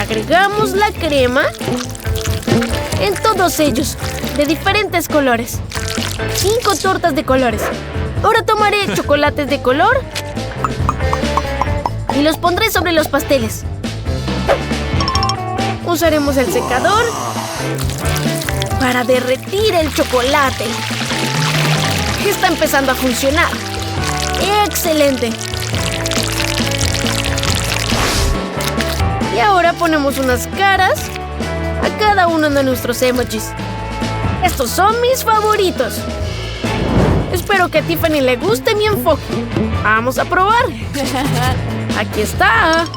Agregamos la crema en todos ellos, de diferentes colores. 5 tortas de colores. Ahora tomaré chocolates de color y los pondré sobre los pasteles. Usaremos el secador para derretir el chocolate. Está empezando a funcionar. ¡Excelente! Y ahora ponemos unas caras a cada uno de nuestros emojis. Estos son mis favoritos. Espero que a Tiffany le guste mi enfoque. ¡Vamos a probar! ¡Aquí está!